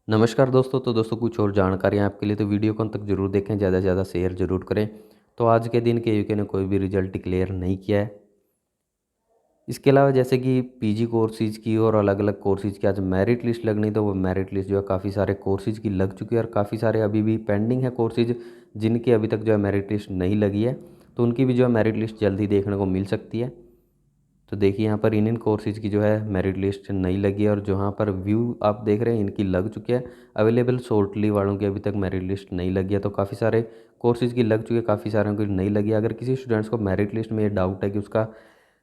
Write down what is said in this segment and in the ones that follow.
नमस्कार दोस्तों। तो दोस्तों कुछ और जानकारियाँ आपके लिए, तो वीडियो को अंत तक जरूर देखें, ज़्यादा से ज़्यादा शेयर जरूर करें। तो आज के दिन के यूके ने कोई भी रिजल्ट डिक्लेयर नहीं किया है। इसके अलावा जैसे कि पीजी कोर्सेज़ की और अलग अलग कोर्सेज़ की आज मेरिट लिस्ट लगनी, तो वो मेरिट लिस्ट जो है काफ़ी सारे कोर्सेज़ की लग चुकी है और काफ़ी सारे अभी भी पेंडिंग है कोर्सेज़ जिनकी अभी तक जो है मेरिट लिस्ट नहीं लगी है। तो उनकी भी जो है मेरिट लिस्ट जल्दी देखने को मिल सकती है। तो देखिए यहाँ पर इन कोर्सेज़ की जो है मेरिट लिस्ट नहीं लगी है और जहाँ पर व्यू आप देख रहे हैं इनकी लग चुकी है। अवेलेबल शॉर्टली वालों की अभी तक मेरिट लिस्ट नहीं लगी है। तो काफ़ी सारे कोर्सेज़ की लग चुकी है, काफ़ी सारों की नहीं लगी है। अगर किसी स्टूडेंट्स को मेरिट लिस्ट में ये डाउट है कि उसका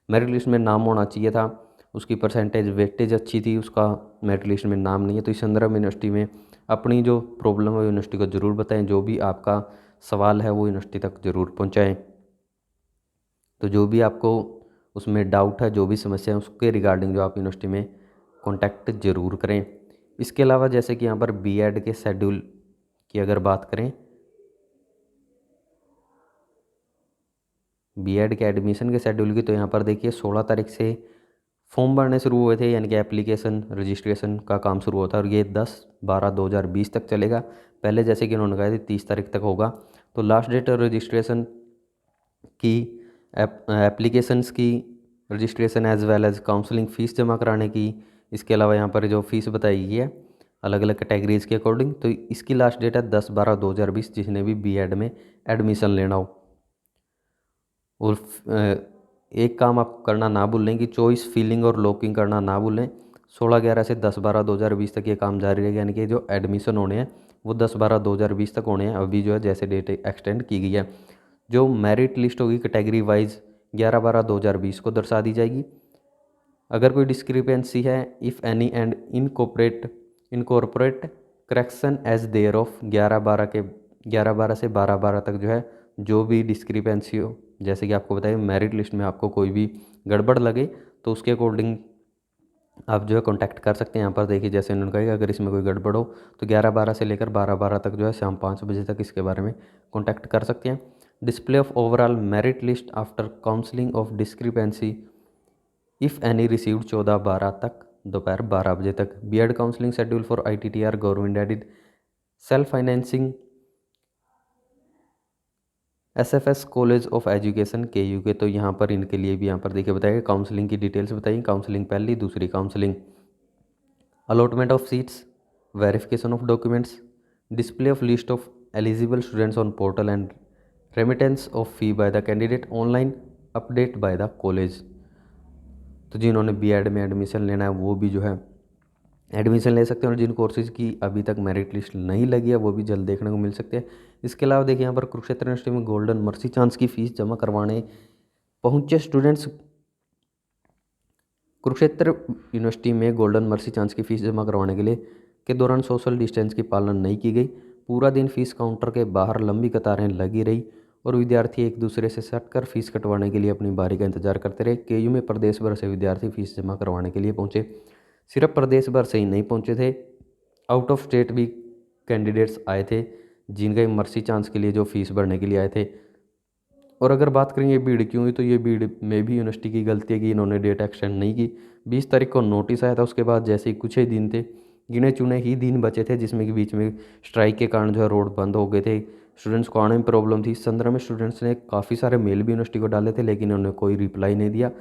मेरिट लिस्ट में नाम होना चाहिए था, उसकी परसेंटेज वेटेज अच्छी थी, उसका मेरिट लिस्ट में नाम नहीं है, तो इस संदर्भ में यूनिवर्सिटी में अपनी जो प्रॉब्लम है यूनिवर्सिटी को ज़रूर बताएँ। जो भी आपका सवाल है वो यूनिवर्सिटी तक ज़रूर पहुँचाएँ। तो जो भी आपको उसमें डाउट है, जो भी समस्या है, उसके रिगार्डिंग जो आप यूनिवर्सिटी में कॉन्टैक्ट ज़रूर करें। इसके अलावा जैसे कि यहाँ पर बीएड के शेड्यूल की अगर बात करें, बीएड के एडमिशन के शेड्यूल की, तो यहाँ पर देखिए 16 तारीख से फॉर्म भरने शुरू हुए थे, यानी कि एप्लीकेशन रजिस्ट्रेशन का काम शुरू होता है और ये 10/12/2020 तक चलेगा। पहले जैसे कि उन्होंने कहा था 30 तारीख तक होगा। तो लास्ट डेट रजिस्ट्रेशन की एप्लीकेशंस की registration as well as counselling fees जमा कराने की, इसके अलावा यहाँ पर जो फ़ीस बताई गई है अलग अलग कैटेगरीज़ के अकॉर्डिंग, तो इसकी लास्ट डेट है 10/12/2020, जिसने भी बीएड में एडमिशन लेना हो। और एक काम आप करना ना भूलें कि चॉइस फिलिंग और लॉकिंग करना ना भूलें। 16/11 से 10/12/2020 तक ये काम जारी रहेगा, यानी कि जो एडमिशन होने हैं वो 10/12/2020 तक होने हैं। अभी जो है जैसे डेट एक्सटेंड की गई है, जो मेरिट लिस्ट होगी कैटेगरी वाइज 11/12/2020 को दर्शा दी जाएगी। अगर कोई डिस्क्रिपेंसी है, if any and incorporate correction as there of 11/12 से 12/12 तक जो है जो भी डिस्क्रिपेंसी हो, जैसे कि आपको बताइए मेरिट लिस्ट में आपको कोई भी गड़बड़ लगे तो उसके अकॉर्डिंग आप जो है कॉन्टैक्ट कर सकते हैं। यहाँ पर देखिए जैसे उन्होंने कहा कि अगर इसमें कोई गड़बड़ हो तो 11/12 से लेकर 12/12 तक जो है शाम 5 बजे तक इसके बारे में कॉन्टैक्ट कर सकते हैं। Display of overall merit list after counselling of discrepancy if any received 14/12 तक दोपहर 12 बजे तक। BEd counselling schedule for ITTR government aided self financing SFS college of education KU के। तो यहाँ पर इनके लिए भी यहाँ पर देखिए बताइए काउंसलिंग की डिटेल्स बताइए। काउंसलिंग पहली, दूसरी counselling, allotment of seats, verification of documents, display of list of eligible students on portal and remittance of fee by the candidate, online update by the college. तो जिन्होंने बीएड में admission लेना है वो भी जो है एडमिशन ले सकते हैं और जिन कोर्सेज़ की अभी तक मेरिट लिस्ट नहीं लगी है वो भी जल्द देखने को मिल सकते हैं। इसके अलावा देखिए यहाँ पर कुरुक्षेत्र यूनिवर्सिटी में गोल्डन मर्सी चांस की फ़ीस जमा करवाने पहुंचे स्टूडेंट्स। कुरुक्षेत्र यूनिवर्सिटी में गोल्डन मर्सी चांस की फ़ीस जमा करवाने के दौरान सोशल डिस्टेंस की पालना नहीं की गई। पूरा दिन फ़ीस काउंटर के बाहर लंबी कतारें लगी रही और विद्यार्थी एक दूसरे से सटकर फ़ीस कटवाने के लिए अपनी बारी का इंतजार करते रहे। केयू में प्रदेश भर से विद्यार्थी फ़ीस जमा करवाने के लिए पहुंचे। सिर्फ प्रदेश भर से ही नहीं पहुंचे थे, आउट ऑफ स्टेट भी कैंडिडेट्स आए थे जिनके मर्सी चांस के लिए जो फीस भरने के लिए आए थे। और अगर बात करें ये भीड़ क्यों हुई, तो ये भीड़ में भी यूनिवर्सिटी की गलती है कि इन्होंने डेट एक्सटेंड नहीं की। 20 तारीख को नोटिस आया था, उसके बाद जैसे ही कुछ ही दिन थे, गिने चुने ही दिन बचे थे जिसमें कि बीच में स्ट्राइक के कारण जो है रोड बंद हो गए थे, स्टूडेंट्स को आने में प्रॉब्लम थी। इस संदर्भ में स्टूडेंट्स ने काफ़ी सारे मेल भी यूनिवर्सिटी को डाले थे, लेकिन उन्होंने कोई रिप्लाई नहीं दिया।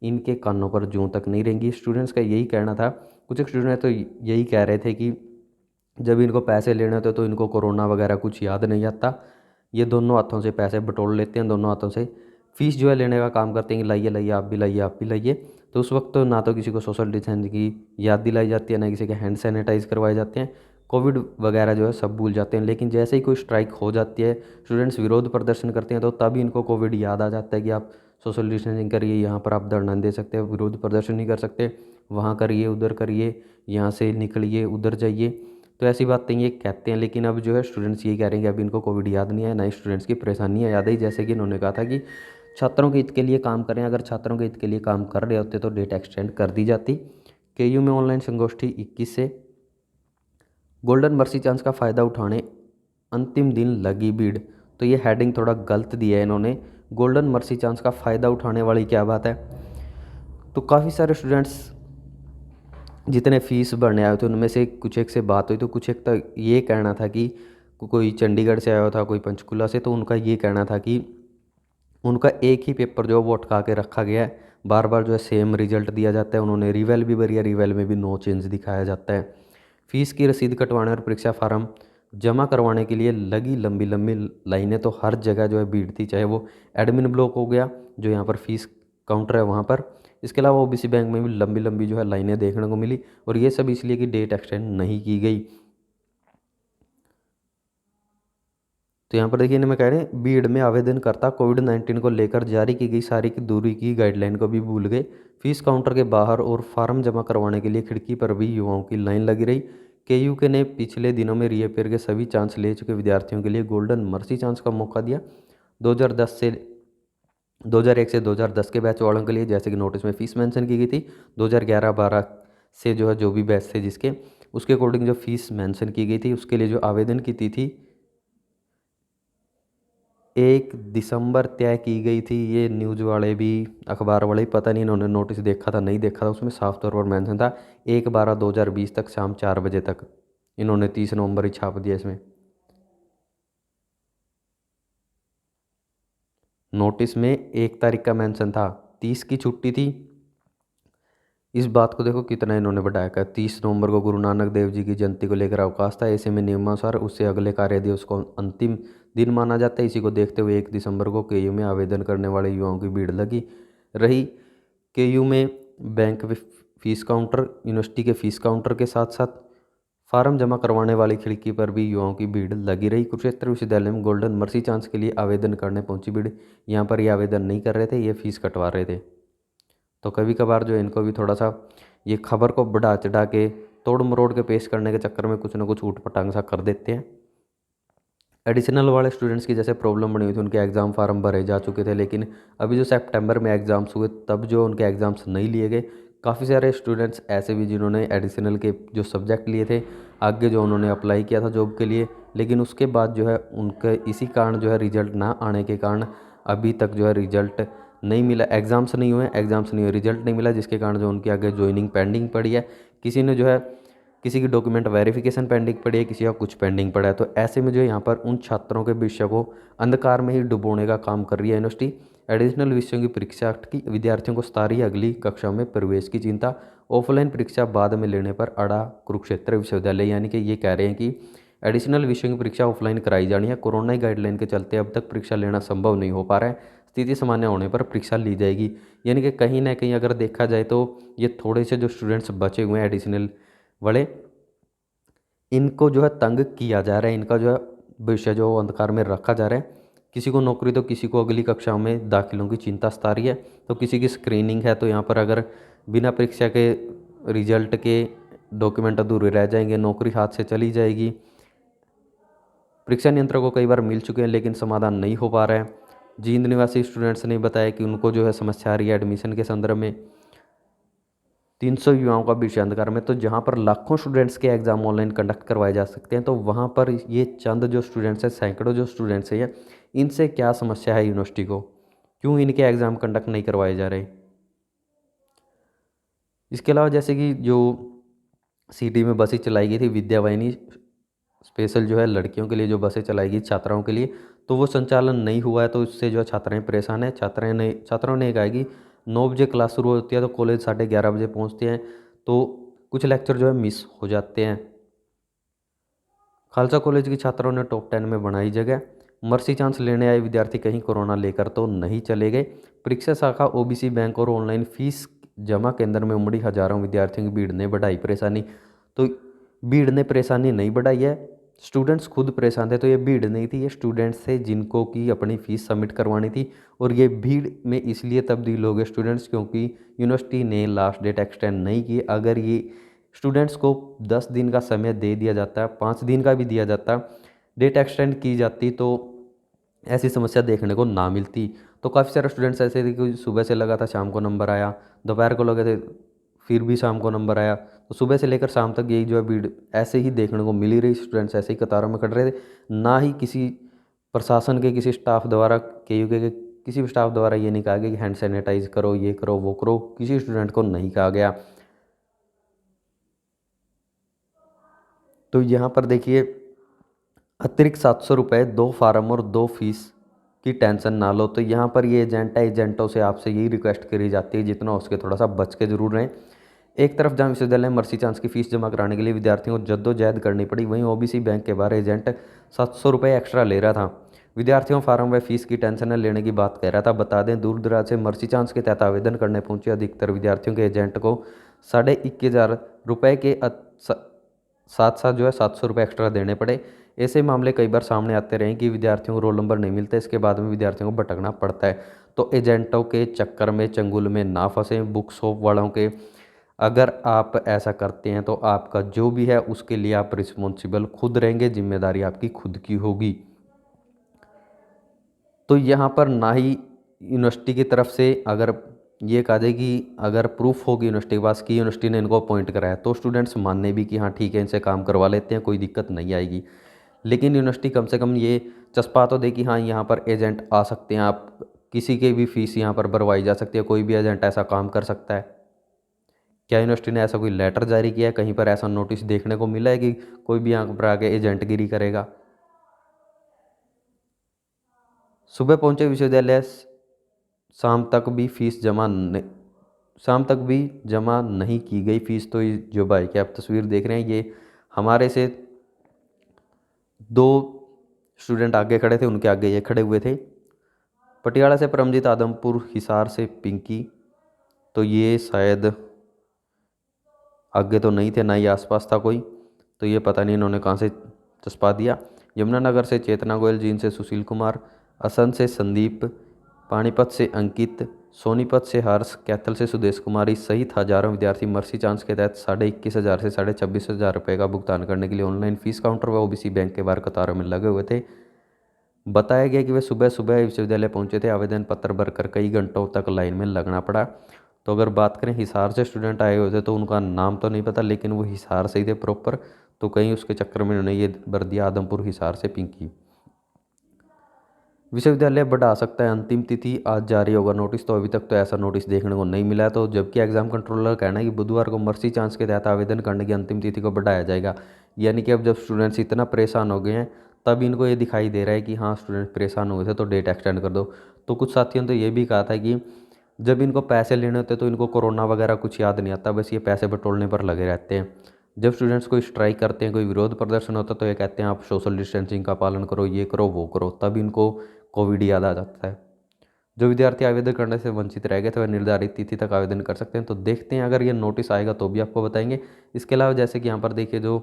इनके कानों पर जूं तक नहीं रहेंगी। स्टूडेंट्स का यही कहना था, कुछ एक स्टूडेंट तो यही कह रहे थे कि जब इनको पैसे लेने होते तो इनको कोरोना वगैरह कुछ याद नहीं आता, ये दोनों हाथों से पैसे बटोर लेते हैं, दोनों हाथों से फीस जो है लेने का काम करते हैं कि लाइए लाइए आप भी लाइए आप भी लाइए। तो उस वक्त तो ना तो किसी को सोशल डिस्टेंस की याद दिलाई जाती है, ना किसी के हैंड सैनिटाइज करवाए जाते हैं, कोविड वगैरह जो है सब भूल जाते हैं। लेकिन जैसे ही कोई स्ट्राइक हो जाती है, स्टूडेंट्स विरोध प्रदर्शन करते हैं, तो तभी इनको कोविड याद आ जाता है कि आप सोशल डिस्टेंसिंग करिए, यहाँ पर आप धरना दे सकते हैं, विरोध प्रदर्शन नहीं कर सकते, वहाँ करिए उधर करिए, यहाँ से निकलिए उधर जाइए। तो ऐसी बातें ये कहते हैं, लेकिन अब जो है स्टूडेंट्स ये कह रहे हैं कि अभी इनको कोविड याद नहीं है, ना ही स्टूडेंट्स की परेशानियाँ याद आई। जैसे कि इन्होंने कहा था कि छात्रों के हित के लिए काम करें, अगर छात्रों के हित के लिए काम कर रहे होते तो डेट एक्सटेंड कर दी जाती। केयू में ऑनलाइन संगोष्ठी 21 से, गोल्डन मर्सी चांस का फ़ायदा उठाने अंतिम दिन लगी भीड़। तो ये हेडिंग थोड़ा गलत दिया है इन्होंने, गोल्डन मर्सी चांस का फ़ायदा उठाने वाली क्या बात है। तो काफ़ी सारे स्टूडेंट्स जितने फीस भरने आए थे उनमें से कुछ एक से बात हुई, तो कुछ एक का ये कहना था कि कोई चंडीगढ़ से आया हुआ था, कोई पंचकुला से, तो उनका ये कहना था कि उनका एक ही पेपर जो है वो अटका के रखा गया है, बार बार जो है सेम रिजल्ट दिया जाता है। उन्होंने रिवेल भी भरी है, रिवेल में भी नो चेंज दिखाया जाता है। फीस की रसीद कटवाने और परीक्षा फार्म जमा करवाने के लिए लगी लंबी लंबी लाइनें, तो हर जगह जो है भीड़ थी, चाहे वो एडमिन ब्लॉक हो गया जो यहाँ पर फीस काउंटर है वहाँ पर। इसके अलावा ओबीसी बैंक में भी लंबी लंबी जो है लाइनें देखने को मिली, और ये सब इसलिए कि डेट एक्सटेंड नहीं की गई। तो यहाँ पर देखिए मैं कह रहे हैं, भीड़ में आवेदनकर्ता कोविड-19 को लेकर जारी की गई शारीरिक दूरी की गाइडलाइन को भी भूल गए। फीस काउंटर के बाहर और फार्म जमा करवाने के लिए खिड़की पर भी युवाओं की लाइन लगी रही। केयूके ने पिछले दिनों में रीअपेयर के सभी चांस ले चुके विद्यार्थियों के लिए गोल्डन मर्सी चांस का मौका दिया। 2010 से 2001 से 2010 के बैच वालों के लिए जैसे कि नोटिस में फ़ीस मेंशन की गई थी, 2011-12 से जो है जो भी बैच थे जिसके, उसके अकॉर्डिंग जो फ़ीस मेंशन की गई थी, उसके लिए जो आवेदन की तिथि 1 दिसंबर तय की गई थी। ये न्यूज़ वाले भी, अखबार वाले भी, पता नहीं इन्होंने नोटिस देखा था नहीं देखा था, उसमें साफ तौर पर मेंशन था 1/12/2020 तक शाम 4 बजे तक। इन्होंने 30 नवंबर ही छाप दिया इसमें। नोटिस में 1 तारीख का मेंशन था, 30 की छुट्टी थी। इस बात को देखो कितना इन्होंने बढ़ाया कर, 30 नवंबर को गुरु नानक देव जी की जयंती को लेकर अवकाश था। ऐसे में नियमानुसार उससे अगले कार्य दिवस को अंतिम दिन माना जाता है। इसी को देखते हुए 1 दिसंबर को केयू में आवेदन करने वाले युवाओं की भीड़ लगी रही। केयू में बैंक फीस काउंटर, यूनिवर्सिटी के फीस काउंटर के साथ साथ फार्म जमा करवाने वाली खिड़की पर भी युवाओं की भीड़ लगी रही। कुरुक्षेत्र विश्वविद्यालय में गोल्डन मर्सी चांस के लिए आवेदन करने पहुंची भीड़, यहाँ पर ये आवेदन नहीं कर रहे थे, ये फीस कटवा रहे थे। तो कभी कभार जो इनको भी थोड़ा सा ये खबर को बढ़ा चढ़ा के तोड़ मरोड़ के पेश करने के चक्कर में कुछ ना कुछ ऊट पटांग सा कर देते हैं। एडिशनल वाले स्टूडेंट्स की जैसे प्रॉब्लम बनी हुई थी, उनके एग्ज़ाम फार्म भरे जा चुके थे, लेकिन अभी जो सितंबर में एग्ज़ाम्स हुए तब जो उनके एग्ज़ाम्स नहीं लिए गए। काफ़ी सारे स्टूडेंट्स ऐसे भी जिन्होंने एडिशनल के जो सब्जेक्ट लिए थे, आगे जो उन्होंने अप्लाई किया था जॉब के लिए, लेकिन उसके बाद जो है उनके इसी कारण जो है रिजल्ट ना आने के कारण अभी तक जो है रिजल्ट नहीं मिला। एग्ज़ाम्स नहीं हुए, रिजल्ट नहीं मिला, जिसके कारण जो उनकी आगे ज्वाइनिंग पेंडिंग पड़ी है। किसी ने जो है किसी की डॉक्यूमेंट वेरिफिकेशन पेंडिंग पड़ी है, किसी का कुछ पेंडिंग पड़ा है। तो ऐसे में जो यहाँ पर उन छात्रों के विषय को अंधकार में ही डुबोने का काम कर रही है यूनिवर्सिटी। एडिशनल विषयों की परीक्षा की विद्यार्थियों को सता रही है अगली कक्षा में प्रवेश की चिंता। ऑफलाइन परीक्षा बाद में लेने पर अड़ा कुरुक्षेत्र विश्वविद्यालय, यानी कि ये कह रहे हैं कि एडिशनल विषयों की परीक्षा ऑफलाइन कराई जानी है। कोरोना गाइडलाइन के चलते अब तक परीक्षा लेना संभव नहीं हो पा रहा है। स्थिति सामान्य होने पर परीक्षा ली जाएगी। यानी कि कहीं ना कहीं अगर देखा जाए तो ये थोड़े से जो स्टूडेंट्स बचे हुए हैं एडिशनल वाले, इनको जो है तंग किया जा रहा है, इनका जो है भविष्य जो अंधकार में रखा जा रहा है। किसी को नौकरी तो किसी को अगली कक्षाओं में दाखिलों की चिंता सता रही है। तो किसी की स्क्रीनिंग है, तो यहाँ पर अगर बिना परीक्षा के रिजल्ट के डॉक्यूमेंट अधूरे रह जाएंगे, नौकरी हाथ से चली जाएगी। परीक्षा नियंत्रक को कई बार मिल चुके हैं लेकिन समाधान नहीं हो पा रहा है। जींद निवासी स्टूडेंट्स ने बताया कि उनको जो है समस्या आ रही है एडमिशन के संदर्भ में। 300 युवाओं का विषय अंधकार में, तो जहाँ पर लाखों स्टूडेंट्स के एग्ज़ाम ऑनलाइन कंडक्ट करवाए जा सकते हैं, तो वहाँ पर ये चंद जो स्टूडेंट्स हैं, सैकड़ों जो स्टूडेंट्स हैं, इनसे क्या समस्या है यूनिवर्सिटी को, क्यों इनके एग्ज़ाम कंडक्ट नहीं करवाए जा रहे। इसके अलावा जैसे कि जो सिटी में बसें चलाई गई थी, विद्यावाहिनी स्पेशल जो है लड़कियों के लिए जो बसें चलाई गई छात्राओं के लिए, तो वो संचालन नहीं हुआ है, तो इससे जो है छात्राएँ परेशान हैं। छात्राओं ने कहा कि 9 बजे क्लास शुरू होती है तो कॉलेज 11:30 बजे पहुँचते हैं, तो कुछ लेक्चर जो है मिस हो जाते हैं। खालसा कॉलेज की छात्राओं ने टॉप 10 में बनाई जगह। मर्सी चांस लेने आए विद्यार्थी कहीं कोरोना लेकर तो नहीं चले गए। परीक्षा शाखा, ओबीसी बैंक और ऑनलाइन फीस जमा केंद्र में उमड़ी हजारों विद्यार्थियों की भीड़ ने बढ़ाई परेशानी। तो भीड़ ने परेशानी नहीं बढ़ाई है, स्टूडेंट्स खुद परेशान थे। तो ये भीड़ नहीं थी, ये स्टूडेंट्स थे जिनको की अपनी फ़ीस सबमिट करवानी थी। और ये भीड़ में इसलिए तब्दील हो गए स्टूडेंट्स क्योंकि यूनिवर्सिटी ने लास्ट डेट एक्सटेंड नहीं की। अगर ये स्टूडेंट्स को 10 दिन का समय दे दिया जाता, 5 दिन का भी दिया जाता, डेट एक्सटेंड की जाती, तो ऐसी समस्या देखने को ना मिलती। तो काफ़ी सारे स्टूडेंट्स ऐसे थे कि सुबह से लगा था, शाम को नंबर आया, दोपहर को लगे थे, फिर भी शाम को नंबर आया। तो सुबह से लेकर शाम तक यही जो है भीड़ ऐसे ही देखने को मिली रही। स्टूडेंट्स ऐसे ही कतारों में खड़ रहे थे, ना ही किसी प्रशासन के किसी स्टाफ द्वारा, के किसी भी स्टाफ द्वारा ये नहीं कहा गया कि हैंड सैनिटाइज करो, ये करो, वो करो। किसी स्टूडेंट को नहीं कहा गया। तो यहाँ पर देखिए अतिरिक्त 700 रुपये 2 फार्म और 2 फीस की टेंशन ना लो। तो यहाँ पर ये एजेंट है, एजेंटों से आपसे यही रिक्वेस्ट करी जाती है जितना हो सके थोड़ा सा बच के जरूर रहें। एक तरफ जहाँ विश्वविद्यालय में मर्सी चांस की फीस जमा कराने के लिए विद्यार्थियों को जद्दोजहद करनी पड़ी, वहीं ओबीसी बैंक के बाहर एजेंट 700 रुपये एक्स्ट्रा ले रहा था। विद्यार्थियों फार्म व फीस की टेंशन न लेने की बात कह रहा था। बता दें दूर दराज से मर्सी चांस के तहत आवेदन करने पहुंचे अधिकतर विद्यार्थियों के एजेंट को 21,500 रुपये के साथ साथ जो है 700 रुपये एक्स्ट्रा देने पड़े। ऐसे मामले कई बार सामने आते रहे कि विद्यार्थियों को रोल नंबर नहीं मिलते, इसके बाद में विद्यार्थियों को भटकना पड़ता है। तो एजेंटों के चक्कर में चंगुल में ना फंसें। बुक शॉप वालों के अगर आप ऐसा करते हैं तो आपका जो भी है उसके लिए आप रिस्पॉन्सिबल खुद रहेंगे, जिम्मेदारी आपकी खुद की होगी। तो यहाँ पर ना ही यूनिवर्सिटी की तरफ से अगर ये कहा जाए कि अगर प्रूफ होगी यूनिवर्सिटी के पास कि यूनिवर्सिटी ने इनको अपॉइंट कराया तो स्टूडेंट्स मानने भी कि हाँ ठीक है इनसे काम करवा लेते हैं, कोई दिक्कत नहीं आएगी। लेकिन यूनिवर्सिटी कम से कम ये चस्पा तो दे कि हाँ यहाँ पर एजेंट आ सकते हैं, आप किसी के भी फीस यहाँ पर भरवाई जा सकती है, कोई भी एजेंट ऐसा काम कर सकता है। क्या यूनिवर्सिटी ने ऐसा कोई लेटर जारी किया है, कहीं पर ऐसा नोटिस देखने को मिला है कि कोई भी यहाँ पर आके एजेंटगिरी करेगा? सुबह पहुंचे विश्वविद्यालय, शाम तक भी जमा नहीं की गई फीस। तो जो भाई की आप तस्वीर देख रहे हैं ये हमारे से 2 स्टूडेंट आगे खड़े थे, उनके आगे ये खड़े हुए थे। पटियाला से परमजीत, आदमपुर हिसार से पिंकी। तो ये शायद आगे तो नहीं थे, ना ही आसपास था कोई, तो ये पता नहीं इन्होंने कहाँ से चस्पा दिया। यमुनानगर से चेतना गोयल, जींद से सुशील कुमार, असंध से संदीप, पानीपत से अंकित, सोनीपत से हर्ष, कैथल से सुदेश कुमारी सहित हजारों विद्यार्थी मर्सी चांस के तहत 21,500 से 26,500 रुपये का भुगतान करने के लिए ऑनलाइन फीस काउंटर व ओबीसी बैंक के बाहर कतारों में लगे हुए थे। बताया गया कि वे सुबह सुबह विश्वविद्यालय पहुंचे थे। आवेदन पत्र भरकर कई घंटों तक लाइन में लगना पड़ा। तो अगर बात करें हिसार से स्टूडेंट आए हुए थे तो उनका नाम तो नहीं पता, लेकिन वो हिसार से ही थे प्रॉपर, तो कहीं उसके चक्कर में उन्होंने ये भर दिया आदमपुर हिसार से पिंकी। विश्वविद्यालय बढ़ा सकता है अंतिम तिथि, आज जारी होगा नोटिस। तो अभी तक तो ऐसा नोटिस देखने को नहीं मिला है। तो जबकि एग्जाम कंट्रोलर का कहना है कि बुधवार को मर्सी चांस के तहत आवेदन करने की अंतिम तिथि को बढ़ाया जाएगा। यानी कि अब जब स्टूडेंट्स इतना परेशान हो गए हैं तब इनको ये दिखाई दे रहा है कि हाँ स्टूडेंट परेशान हुए थे तो डेट एक्सटेंड कर दो। तो कुछ साथियों ने तो ये भी कहा था कि जब इनको पैसे लेने होते तो इनको कोरोना वगैरह कुछ याद नहीं आता, बस ये पैसे बटोरने पर लगे रहते हैं। जब स्टूडेंट्स कोई स्ट्राइक करते हैं, कोई विरोध प्रदर्शन होता है तो ये कहते हैं आप सोशल डिस्टेंसिंग का पालन करो, ये करो वो करो, तब इनको कोविड याद आ जाता है। जो विद्यार्थी आवेदन करने से वंचित रह गए थे वह निर्धारित तिथि तक आवेदन कर सकते हैं। तो देखते हैं अगर ये नोटिस आएगा तो भी आपको बताएंगे। इसके अलावा जैसे कि यहाँ पर देखिए जो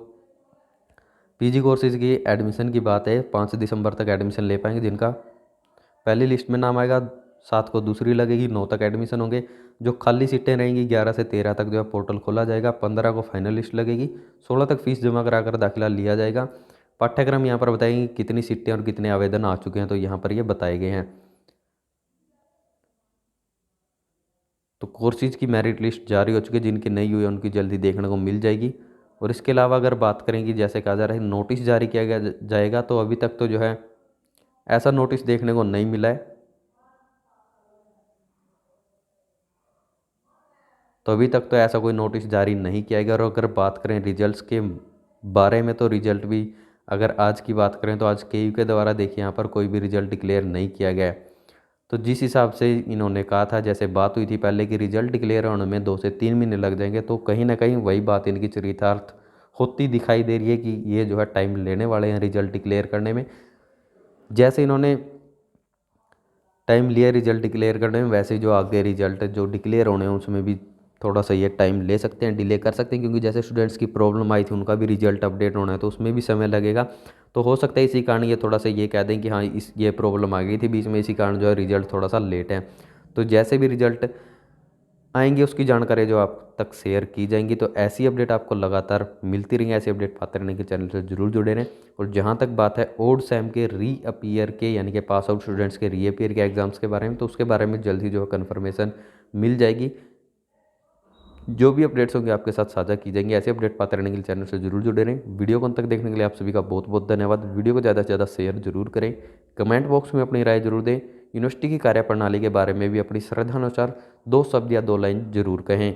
पीजी कोर्सेज की एडमिशन की बात है, 5 दिसंबर तक एडमिशन ले पाएंगे जिनका पहली लिस्ट में नाम आएगा, 7 को दूसरी लगेगी, 9 तक एडमिशन होंगे। जो खाली सीटें रहेंगी 11 से 13 तक जो है पोर्टल खोला जाएगा, 15 को फाइनल लिस्ट लगेगी, 16 तक फीस जमा कराकर दाखिला लिया जाएगा। पाठ्यक्रम यहाँ पर बताएंगे कितनी सीटें और कितने आवेदन आ चुके हैं, तो यहाँ पर ये बताए गए हैं। तो कोर्सेज की मेरिट लिस्ट जारी हो चुकी है, जिनकी नहीं हुई है उनकी जल्दी देखने को मिल जाएगी। और इसके अलावा अगर बात करेंगे जैसे कहा जा रहा है नोटिस जारी किया गया जाएगा, तो अभी तक तो जो है ऐसा नोटिस देखने को नहीं मिला है। तो अभी तक तो ऐसा कोई नोटिस जारी नहीं किया गया। और अगर बात करें रिजल्ट्स के बारे में तो रिजल्ट भी अगर आज की बात करें तो आज केयू के द्वारा देखिए यहाँ पर कोई भी रिजल्ट डिक्लेयर नहीं किया गया है। तो जिस हिसाब से इन्होंने कहा था, जैसे बात हुई थी पहले कि रिजल्ट डिक्लेयर होने में 2 से 3 महीने लग जाएंगे, तो कहीं ना कहीं वही बात इनकी चरितार्थ होती दिखाई दे रही है कि ये जो है टाइम लेने वाले हैं रिजल्ट डिक्लेयर करने में। जैसे इन्होंने टाइम लिया रिजल्ट डिक्लेयर करने में, वैसे ही जो आगे रिजल्ट जो डिक्लेयर होने हैं उसमें भी थोड़ा सा ये टाइम ले सकते हैं, डिले कर सकते हैं। क्योंकि जैसे स्टूडेंट्स की प्रॉब्लम आई थी उनका भी रिजल्ट अपडेट होना है तो उसमें भी समय लगेगा। तो हो सकता है इसी कारण ये थोड़ा सा ये कह दें कि हाँ ये प्रॉब्लम आ गई थी बीच में, इसी कारण जो है रिजल्ट थोड़ा सा लेट है। तो जैसे भी रिजल्ट आएंगे उसकी जानकारी जो आप तक शेयर की जाएंगी। तो ऐसी अपडेट आपको लगातार मिलती रहेंगी। ऐसी अपडेट पाते रहने के चैनल से जरूर जुड़े रहें। और जहाँ तक बात है ओड सैम के रीअपियर के यानी कि पास आउट स्टूडेंट्स के रीअपियर के एग्जाम्स के बारे में, तो उसके बारे में जल्द ही जो है कन्फर्मेशन मिल जाएगी। जो भी अपडेट्स होंगे आपके साथ साझा की जाएंगी। ऐसे अपडेट पाते रहने के लिए चैनल से जरूर जुड़े रहें। वीडियो को अंत तक देखने के लिए आप सभी का बहुत बहुत धन्यवाद। वीडियो को ज़्यादा से ज़्यादा शेयर जरूर करें, कमेंट बॉक्स में अपनी राय जरूर दें। यूनिवर्सिटी की कार्यप्रणाली के बारे में भी अपनी श्रद्धानुसार 2 शब्द या 2 लाइन जरूर कहें।